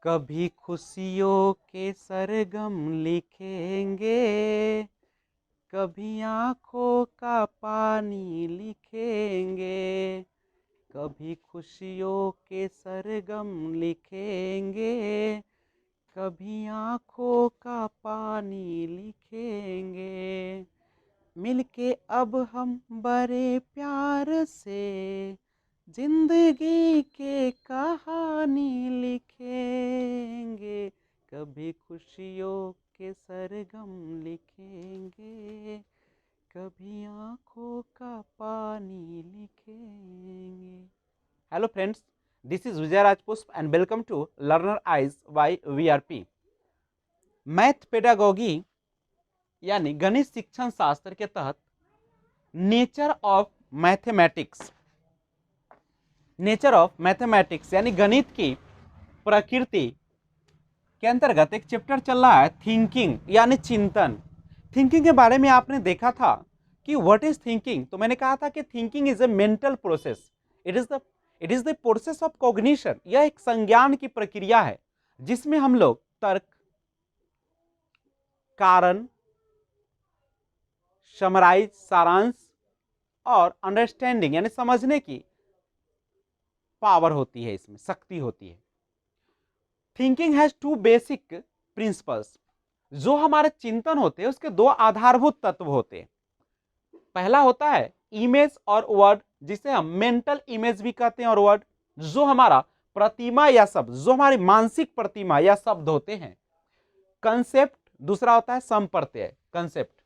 कभी खुशियों के सरगम लिखेंगे, कभी आंखों का पानी लिखेंगे। कभी खुशियों के सरगम लिखेंगे, कभी आंखों का पानी लिखेंगे। मिलके अब हम बड़े प्यार से जिंदगी के कहानी लिखेंगे। कभी खुशियों के सरगम लिखेंगे, कभी आंखों का पानी लिखेंगे। Hello friends, this is Vijay Rajpushp and welcome to learner eyes by VRP. Math pedagogy यानी गणित शिक्षण शास्त्र के तहत नेचर ऑफ मैथमेटिक्स यानी गणित की प्रकृति के अंतर्गत एक चैप्टर चल रहा है थिंकिंग यानी चिंतन। थिंकिंग के बारे में आपने देखा था कि व्हाट इज थिंकिंग। तो मैंने कहा था कि thinking is a mental process, it is the process of cognition. यह एक संज्ञान की प्रक्रिया है जिसमें हम लोग तर्क, कारण, समराइज सारांश और अंडरस्टैंडिंग यानी समझने की पावर होती है, इसमें शक्ति होती है। Thinking has two basic principles. जो हमारे चिंतन होते हैं उसके दो आधारभूत तत्व होते हैं। पहला होता है इमेज और वर्ड, जिसे हम मेंटल इमेज भी कहते हैं, और वर्ड जो हमारा प्रतिमा या शब्द, जो हमारी मानसिक प्रतिमा या शब्द होते हैं। कंसेप्ट दूसरा होता है संप्रत्यय, कंसेप्ट।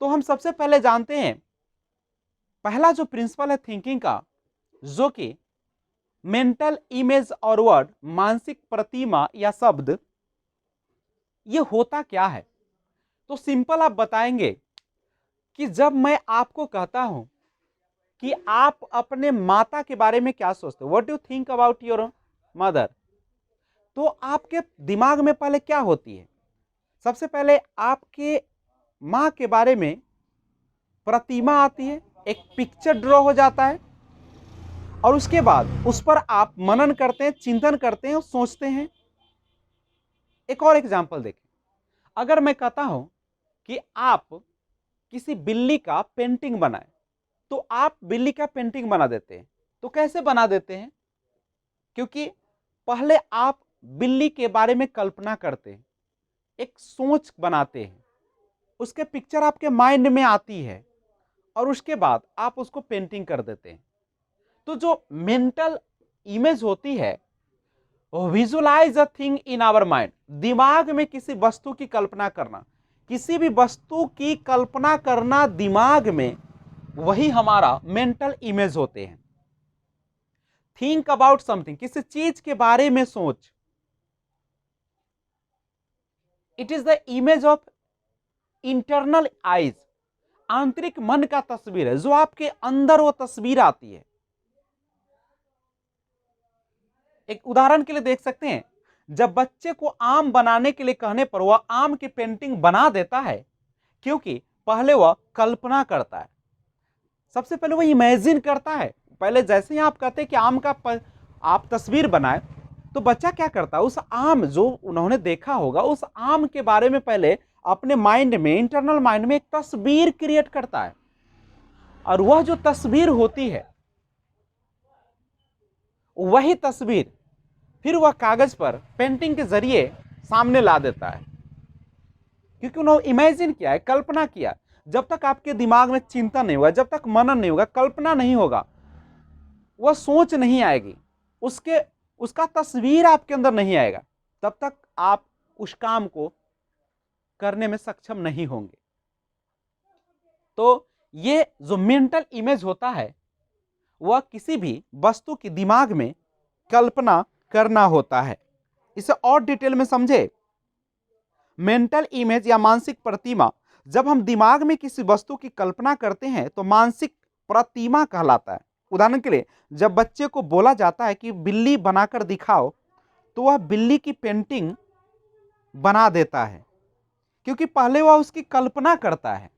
तो हम सबसे पहले जानते हैं पहला जो प्रिंसिपल है थिंकिंग का, जो कि मेंटल इमेज और वर्ड, मानसिक प्रतिमा या शब्द, ये होता क्या है। तो सिंपल आप बताएंगे कि जब मैं आपको कहता हूं कि आप अपने माता के बारे में क्या सोचते हो, what do think about your mother, तो आपके दिमाग में पहले क्या होती है। सबसे पहले आपके मां के बारे में प्रतिमा आती है, एक पिक्चर ड्रॉ हो जाता है, और उसके बाद उस पर आप मनन करते हैं, चिंतन करते हैं और सोचते हैं। एक और एग्जांपल देखें। अगर मैं कहता हूं कि आप किसी बिल्ली का पेंटिंग बनाए, तो आप बिल्ली का पेंटिंग बना देते हैं। तो कैसे बना देते हैं? क्योंकि पहले आप बिल्ली के बारे में कल्पना करते हैं, एक सोच बनाते हैं, उसके पिक्चर आपके माइंड में आती है, और उसके बाद आप उसको पेंटिंग कर देते हैं। तो जो मेंटल इमेज होती है, visualize a thing in our mind, दिमाग में किसी वस्तु की कल्पना करना, किसी भी वस्तु की कल्पना करना दिमाग में, वही हमारा मेंटल इमेज होते हैं। थिंक अबाउट समथिंग, किसी चीज के बारे में सोच, it is the image of internal eyes, आंतरिक मन का तस्वीर है, जो आपके अंदर वो तस्वीर आती है। एक उदाहरण के लिए देख सकते हैं, जब बच्चे को आम बनाने के लिए कहने पर वह आम की पेंटिंग बना देता है, क्योंकि पहले वह कल्पना करता है, सबसे पहले वह इमेजिन करता है। पहले जैसे ही आप कहते हैं कि आम का आप तस्वीर बनाए, तो बच्चा क्या करता है, उस आम जो उन्होंने देखा होगा, उस आम के बारे में पहले अपने माइंड में, इंटरनल माइंड में एक तस्वीर क्रिएट करता है, और वह जो तस्वीर होती है, वही तस्वीर फिर वह कागज पर पेंटिंग के जरिए सामने ला देता है, क्योंकि उन्होंने इमेजिन किया है, कल्पना किया। जब तक आपके दिमाग में चिंतन नहीं होगा, जब तक मनन नहीं होगा, कल्पना नहीं होगा, वह सोच नहीं आएगी, उसका तस्वीर आपके अंदर नहीं आएगा, तब तक आप उस काम को करने में सक्षम नहीं होंगे। तो ये जो मेंटल इमेज होता है, वह किसी भी वस्तु की दिमाग में कल्पना करना होता है। इसे और डिटेल में समझे। मेंटल इमेज या मानसिक प्रतिमा, जब हम दिमाग में किसी वस्तु की कल्पना करते हैं तो मानसिक प्रतिमा कहलाता है। उदाहरण के लिए, जब बच्चे को बोला जाता है कि बिल्ली बनाकर दिखाओ, तो वह बिल्ली की पेंटिंग बना देता है, क्योंकि पहले वह उसकी कल्पना करता है।